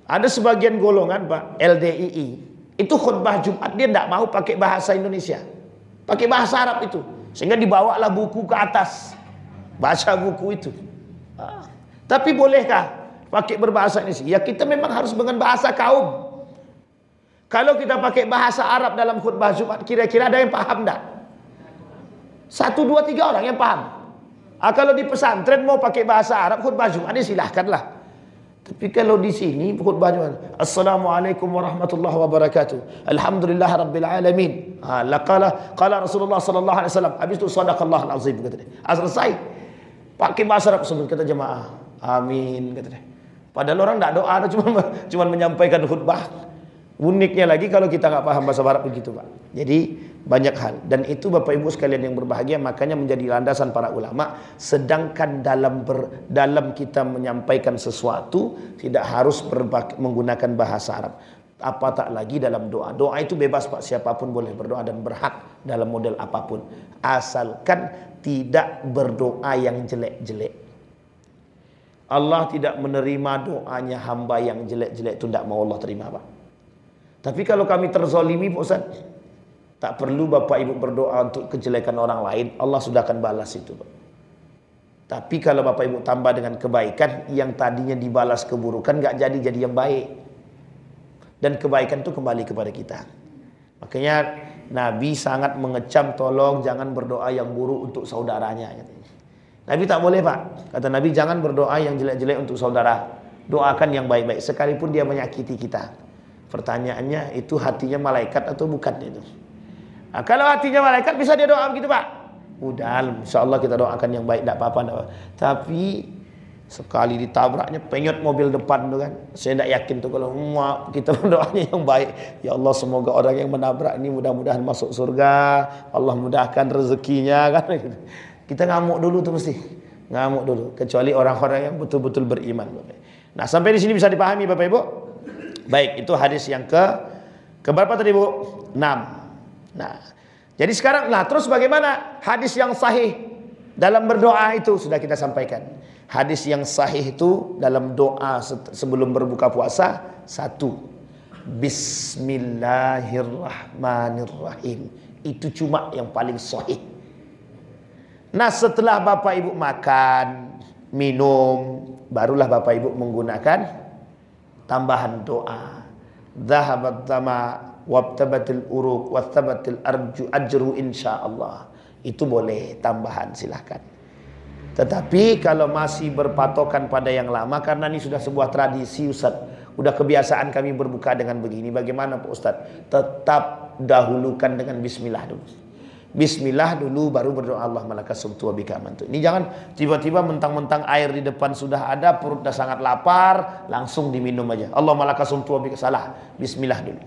Speaker 1: ada sebagian golongan Pak, LDII. Itu khutbah Jumat dia tidak mau pakai bahasa Indonesia. Pakai bahasa Arab itu. Sehingga dibawalah buku ke atas. Baca buku itu. Tapi bolehkah pakai berbahasa Indonesia? Ya kita memang harus dengan bahasa kaum. Kalau kita pakai bahasa Arab dalam khutbah Jumat, kira-kira ada yang paham enggak? 1, 2, 3 orang yang paham. Kalau di pesantren mau pakai bahasa Arab khutbah Jumat ini silahkanlah. Tapi kalau di sini khutbah Jumat, Assalamualaikum warahmatullahi wabarakatuh. Alhamdulillah rabbil alamin. Qala Rasulullah sallallahu alaihi wasallam. Habis itu sadaqallahul azim kata dia. Selesai. Pakai bahasa Arab sebut kata jemaah. Amin kata dia. Padahal orang enggak doa, cuma menyampaikan khutbah. Uniknya lagi kalau kita nggak paham bahasa Arab begitu Pak. Jadi banyak hal. Dan itu Bapak Ibu sekalian yang berbahagia, makanya menjadi landasan para ulama. Sedangkan dalam kita menyampaikan sesuatu tidak harus menggunakan bahasa Arab. Apa tak lagi dalam doa. Doa itu bebas Pak, siapapun boleh berdoa dan berhak dalam model apapun. Asalkan tidak berdoa yang jelek-jelek. Allah tidak menerima doanya hamba yang jelek-jelek, itu tidak mau Allah terima Pak. Tapi kalau kami terzolimi Pak Ustaz, tak perlu Bapak Ibu berdoa untuk kejelekan orang lain, Allah sudah akan balas itu Pak. Tapi kalau Bapak Ibu tambah dengan kebaikan, yang tadinya dibalas keburukan gak jadi yang baik. Dan kebaikan itu kembali kepada kita. Makanya Nabi sangat mengecam, tolong jangan berdoa yang buruk untuk saudaranya. Nabi tak boleh Pak. Kata Nabi, jangan berdoa yang jelek-jelek untuk saudara. Doakan yang baik-baik sekalipun dia menyakiti kita. Pertanyaannya, itu hatinya malaikat atau bukan itu? Nah, kalau hatinya malaikat bisa dia doa begitu Pak. Udah, insya Allah kita doakan yang baik, tidak apa-apa. Tapi sekali ditabraknya penyot mobil depan tuh kan, saya tidak yakin tuh kalau kita berdoanya yang baik. Ya Allah, semoga orang yang menabrak ini mudah-mudahan masuk surga, Allah mudahkan rezekinya kan. Kita ngamuk dulu tuh mesti, ngamuk dulu. Kecuali orang-orang yang betul-betul beriman. Nah, sampai di sini bisa dipahami Bapak Ibu. Baik, itu hadis yang ke berapa tadi Bu? 6. Nah, jadi sekarang, nah terus bagaimana hadis yang sahih dalam berdoa itu sudah kita sampaikan. Hadis yang sahih itu dalam doa sebelum berbuka puasa, 1, Bismillahirrahmanirrahim. Itu cuma yang paling sahih. Nah, setelah Bapak Ibu makan, minum, barulah Bapak Ibu menggunakan tambahan doa. Dhahabat dama wabtabatil uruq wattabatil ajru insyaallah. Itu boleh tambahan, silahkan. Tetapi kalau masih berpatokan pada yang lama, karena ini sudah sebuah tradisi Ustaz, udah kebiasaan kami berbuka dengan begini, bagaimana Pak Ustaz? Tetap dahulukan dengan bismillah dulu. Bismillah dulu baru berdoa Allah malakasumtu wa bika amantu. Ini jangan tiba-tiba mentang-mentang air di depan sudah ada, perut dah sangat lapar, langsung diminum aja. Allah malakasumtu wa bika, salah. Bismillah dulu.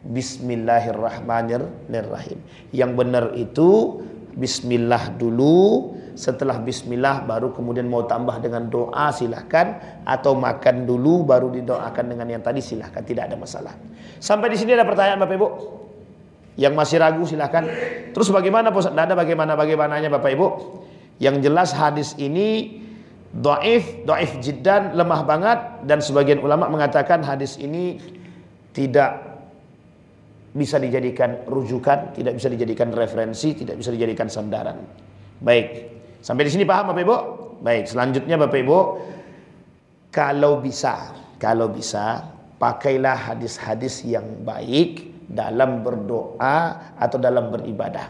Speaker 1: Bismillahirrahmanirrahim. Yang benar itu bismillah dulu. Setelah bismillah baru kemudian mau tambah dengan doa, silahkan. Atau makan dulu baru didoakan dengan yang tadi, silahkan, tidak ada masalah. Sampai di sini ada pertanyaan Bapak Ibu? Yang masih ragu silahkan. Terus bagaimana Pak Ustaz? Tidak ada bagaimananya Bapak Ibu. Yang jelas hadis ini dhaif jiddan, lemah banget. Dan sebagian ulama mengatakan hadis ini tidak bisa dijadikan rujukan, tidak bisa dijadikan referensi, tidak bisa dijadikan sandaran. Baik, sampai di sini paham Bapak Ibu? Baik, selanjutnya Bapak Ibu, kalau bisa pakailah hadis-hadis yang baik dalam berdoa atau dalam beribadah.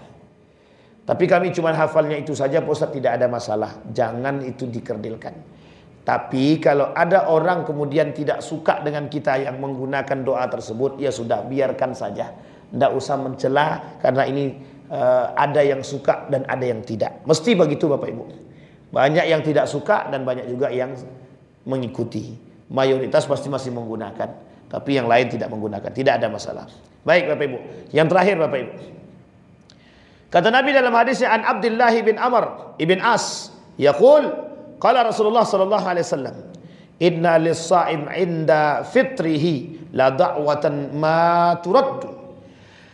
Speaker 1: Tapi kami cuma hafalnya itu saja Pak Ustaz, tidak ada masalah. Jangan itu dikerdilkan. Tapi kalau ada orang kemudian tidak suka dengan kita yang menggunakan doa tersebut, ya sudah, biarkan saja. Tidak usah mencela, karena ini ada yang suka dan ada yang tidak. Mesti begitu Bapak Ibu. Banyak yang tidak suka dan banyak juga yang mengikuti. Mayoritas pasti masih menggunakan, tapi yang lain tidak menggunakan. Tidak ada masalah. Baik Bapak Ibu. Yang terakhir Bapak Ibu, kata Nabi dalam hadisnya an Abdullah bin Amr ibn As, yaqul qala Rasulullah sallallahu alaihi wasallam, inna lis-sha'im 'inda fitrihi la da'watan ma turaddu.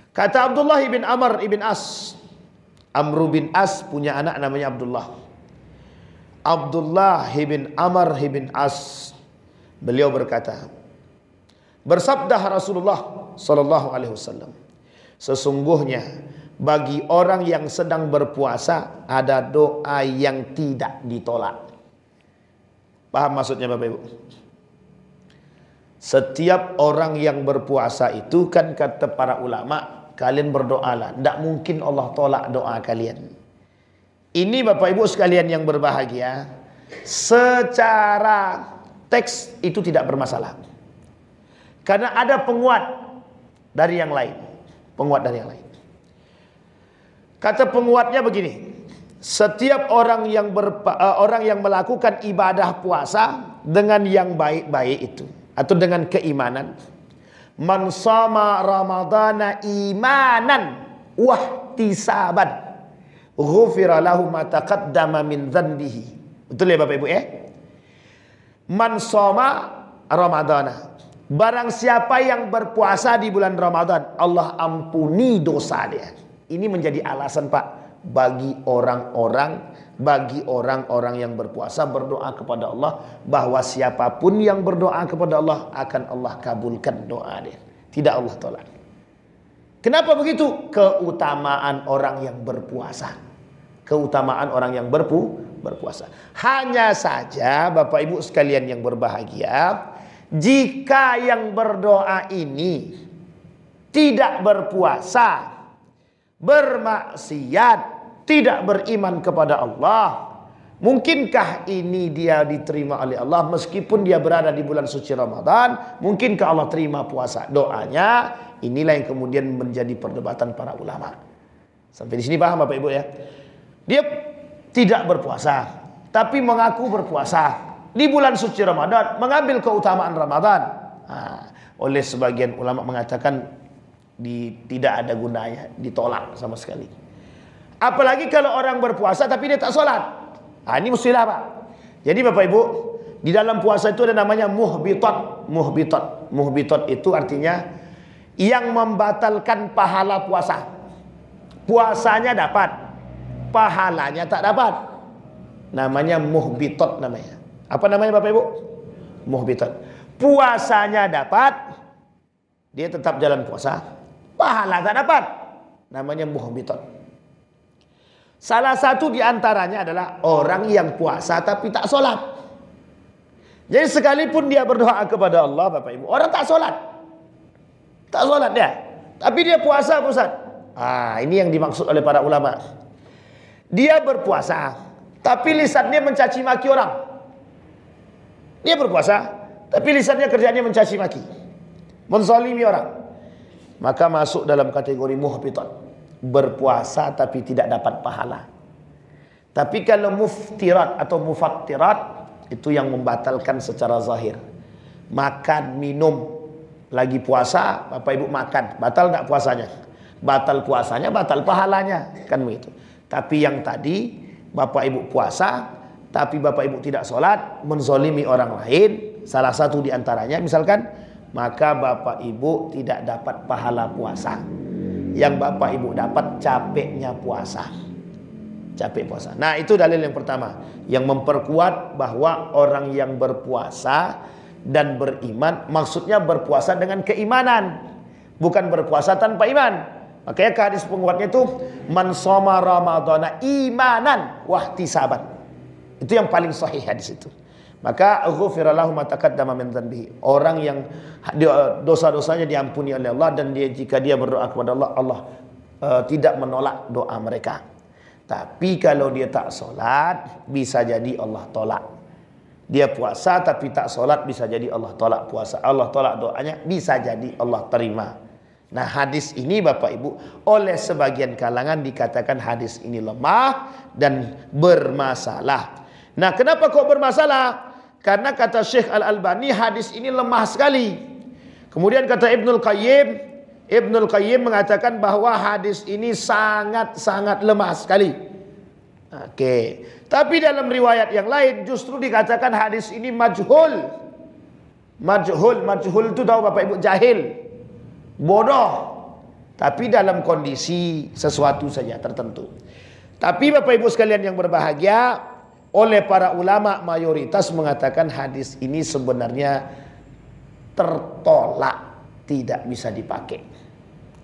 Speaker 1: Kata Abdullah bin Amr ibn As, Amr bin As punya anak namanya Abdullah. Abdullah bin Amr bin As, beliau berkata, bersabda Rasulullah sallallahu alaihi wasallam, sesungguhnya bagi orang yang sedang berpuasa ada doa yang tidak ditolak. Paham maksudnya Bapak Ibu? Setiap orang yang berpuasa itu kan kata para ulama, kalian berdoalah, tidak mungkin Allah tolak doa kalian. Ini Bapak Ibu sekalian yang berbahagia, secara teks itu tidak bermasalah. Karena ada penguat dari yang lain. Kata penguatnya begini, setiap orang yang melakukan ibadah puasa dengan yang baik-baik itu, atau dengan keimanan, man shama ramadhana imanan wahtisaban ghufira lahu ma taqaddama min dhanbihi. Betul ya Bapak Ibu ya? Man shama ramadhana, barang siapa yang berpuasa di bulan Ramadan, Allah ampuni dosa dia. Ini menjadi alasan Pak, bagi orang-orang yang berpuasa berdoa kepada Allah, bahwa siapapun yang berdoa kepada Allah akan Allah kabulkan doa dia, tidak Allah tolak. Kenapa begitu? Keutamaan orang yang berpuasa. Berpuasa. Hanya saja Bapak Ibu sekalian yang berbahagia, jika yang berdoa ini tidak berpuasa, bermaksiat, tidak beriman kepada Allah, Mungkinkah ini dia diterima oleh Allah meskipun dia berada di bulan suci Ramadan? Mungkinkah Allah terima puasa doanya? Inilah yang kemudian menjadi perdebatan para ulama. Sampai di sini paham Bapak Ibu ya? Dia tidak berpuasa, tapi mengaku berpuasa di bulan suci Ramadan, mengambil keutamaan Ramadan. Oleh sebagian ulama mengatakan tidak ada gunanya, ditolak sama sekali. Apalagi kalau orang berpuasa tapi dia tak sholat. Ini mustilah Pak. Jadi Bapak Ibu, di dalam puasa itu ada namanya muhbitat. Muhbitat itu artinya yang membatalkan pahala puasa. Puasanya dapat, pahalanya tak dapat. Namanya muhbitat namanya. Apa namanya Bapak Ibu? Muhbitat. Puasanya dapat, dia tetap jalan puasa. Pahala tak dapat. Namanya muhbitat. Salah satu di antaranya adalah orang yang puasa tapi tak sholat. Jadi sekalipun dia berdoa kepada Allah Bapak Ibu, orang tak sholat. Tak sholat dia, tapi dia puasa Ustaz. Ini yang dimaksud oleh para ulama. Dia berpuasa, tapi lisannya mencaci maki orang. Dia berpuasa, tapi lisannya kerjanya mencaci maki, menzalimi orang. Maka masuk dalam kategori muhbitat. Berpuasa tapi tidak dapat pahala. Tapi kalau muftirat atau mufattirat, itu yang membatalkan secara zahir. Makan, minum, lagi puasa, Bapak Ibu makan, batal tak puasanya? Batal puasanya, batal pahalanya, kan begitu. Tapi yang tadi Bapak Ibu puasa, tapi Bapak Ibu tidak sholat, menzolimi orang lain, salah satu di antaranya misalkan, maka Bapak Ibu tidak dapat pahala puasa. Yang Bapak Ibu dapat capeknya puasa. Capek puasa. Nah, itu dalil yang pertama yang memperkuat bahwa orang yang berpuasa dan beriman, maksudnya berpuasa dengan keimanan, bukan berpuasa tanpa iman. Makanya hadis penguatnya itu man shoma ramadhana imanan wahtisaban. Itu yang paling sahih hadis itu. Maka ghufira lahu ma taqaddama min dzanbihi. Orang yang dosa-dosanya diampuni oleh Allah, dan jika dia berdoa kepada Allah, Allah tidak menolak doa mereka. Tapi kalau dia tak sholat, bisa jadi Allah tolak. Dia puasa tapi tak sholat, bisa jadi Allah tolak puasa. Allah tolak doanya, bisa jadi Allah terima. Nah, hadis ini Bapak Ibu oleh sebagian kalangan dikatakan hadis ini lemah dan bermasalah. Nah, kenapa kok bermasalah? Karena kata Syekh Al-Albani hadis ini lemah sekali. Kemudian kata Ibnul Qayyim mengatakan bahwa hadis ini sangat-sangat lemah sekali. Oke. Tapi dalam riwayat yang lain justru dikatakan hadis ini majhul. Majhul itu tahu Bapak Ibu, jahil, bodoh. Tapi dalam kondisi sesuatu saja tertentu. Tapi Bapak Ibu sekalian yang berbahagia, oleh para ulama mayoritas mengatakan hadis ini sebenarnya tertolak, tidak bisa dipakai.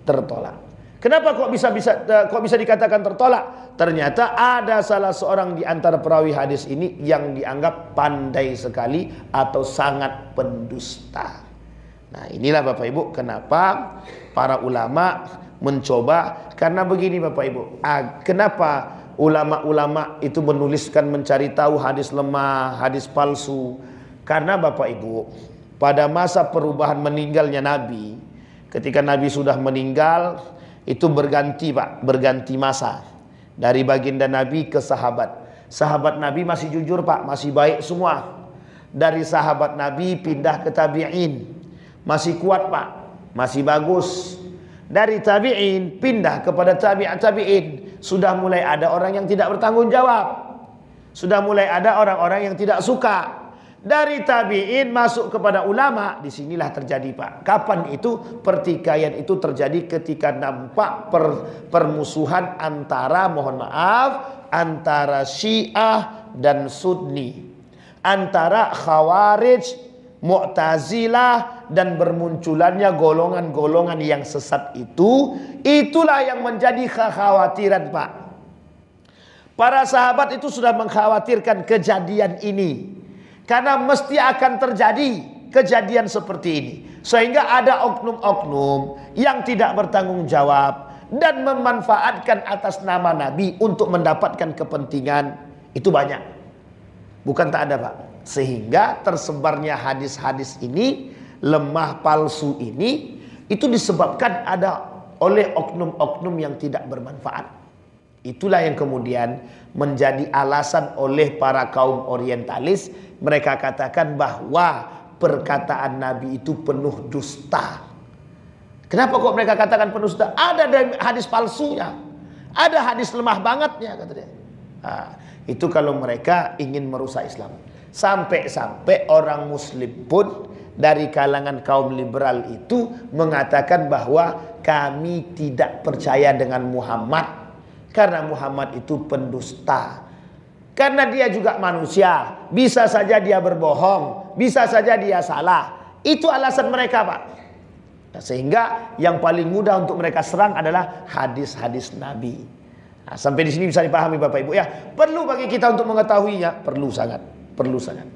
Speaker 1: Tertolak. Kenapa kok bisa dikatakan tertolak? Ternyata ada salah seorang di antara perawi hadis ini yang dianggap pandai sekali atau sangat pendusta. Nah, inilah Bapak Ibu kenapa para ulama mencoba, karena begini Bapak Ibu, kenapa ulama-ulama itu menuliskan mencari tahu hadis lemah, hadis palsu? Karena Bapak Ibu, pada masa perubahan meninggalnya Nabi, ketika Nabi sudah meninggal, itu berganti Pak, berganti masa. Dari baginda Nabi ke sahabat. Sahabat Nabi masih jujur Pak, masih baik semua. Dari sahabat Nabi pindah ke tabi'in, masih kuat Pak, masih bagus. Dari tabi'in pindah kepada tabi'in, sudah mulai ada orang yang tidak bertanggung jawab. Sudah mulai ada orang-orang yang tidak suka. Dari tabi'in masuk kepada ulama, disinilah terjadi Pak. Kapan itu? Pertikaian itu terjadi ketika nampak permusuhan antara, mohon maaf, antara Syiah dan Sunni, antara Khawarij, Mu'tazilah, dan bermunculannya golongan-golongan yang sesat itu. Itulah yang menjadi kekhawatiran Pak. Para sahabat itu sudah mengkhawatirkan kejadian ini, karena mesti akan terjadi kejadian seperti ini. Sehingga ada oknum-oknum yang tidak bertanggung jawab dan memanfaatkan atas nama Nabi untuk mendapatkan kepentingan. Itu banyak. Bukan tak ada, Pak. Sehingga tersebarnya hadis-hadis ini, lemah palsu ini, itu disebabkan ada oleh oknum-oknum yang tidak bermanfaat. Itulah yang kemudian menjadi alasan oleh para kaum orientalis. Mereka katakan bahwa perkataan Nabi itu penuh dusta. Kenapa kok mereka katakan penuh dusta? Ada hadis palsunya, ada hadis lemah bangetnya, kata dia. Nah, itu kalau mereka ingin merusak Islam. Sampai-sampai orang muslim pun dari kalangan kaum liberal itu mengatakan bahwa kami tidak percaya dengan Muhammad karena Muhammad itu pendusta. Karena dia juga manusia, bisa saja dia berbohong, bisa saja dia salah. Itu alasan mereka, Pak. Nah, sehingga yang paling mudah untuk mereka serang adalah hadis-hadis Nabi. Nah, sampai di sini bisa dipahami Bapak Ibu ya. Perlu bagi kita untuk mengetahuinya, perlu sangat, perlu sangat.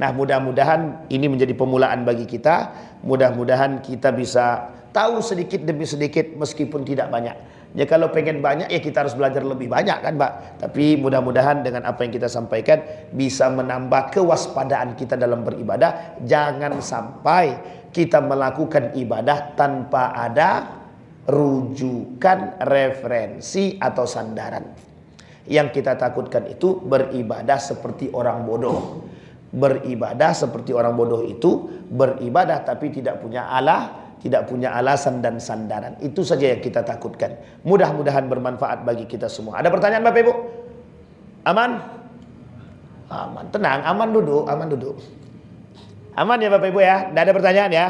Speaker 1: Nah, mudah-mudahan ini menjadi pemulaan bagi kita. Mudah-mudahan kita bisa tahu sedikit demi sedikit meskipun tidak banyak. Ya kalau pengen banyak ya kita harus belajar lebih banyak kan, Pak. Tapi mudah-mudahan dengan apa yang kita sampaikan bisa menambah kewaspadaan kita dalam beribadah. Jangan sampai kita melakukan ibadah tanpa ada rujukan, referensi atau sandaran. Yang kita takutkan itu beribadah seperti orang bodoh. Beribadah seperti orang bodoh itu beribadah tapi tidak punya tidak punya alasan dan sandaran. Itu saja yang kita takutkan. Mudah-mudahan bermanfaat bagi kita semua. Ada pertanyaan Bapak Ibu? Aman? Aman. Tenang, aman duduk, aman duduk. Aman ya Bapak Ibu ya? Tidak ada pertanyaan ya?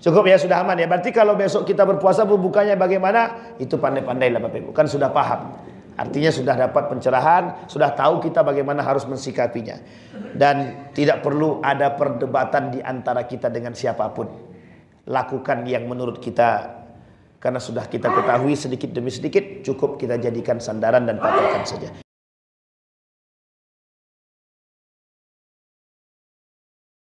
Speaker 1: Cukup ya, sudah aman ya. Berarti kalau besok kita berpuasa berbukanya bagaimana? Itu pandai-pandai lah Bapak Ibu. Kan sudah paham. Artinya sudah dapat pencerahan, sudah tahu kita bagaimana harus mensikapinya. Dan tidak perlu ada perdebatan di antara kita dengan siapapun. Lakukan yang menurut kita, karena sudah kita ketahui sedikit demi sedikit, cukup kita jadikan sandaran dan patokan saja.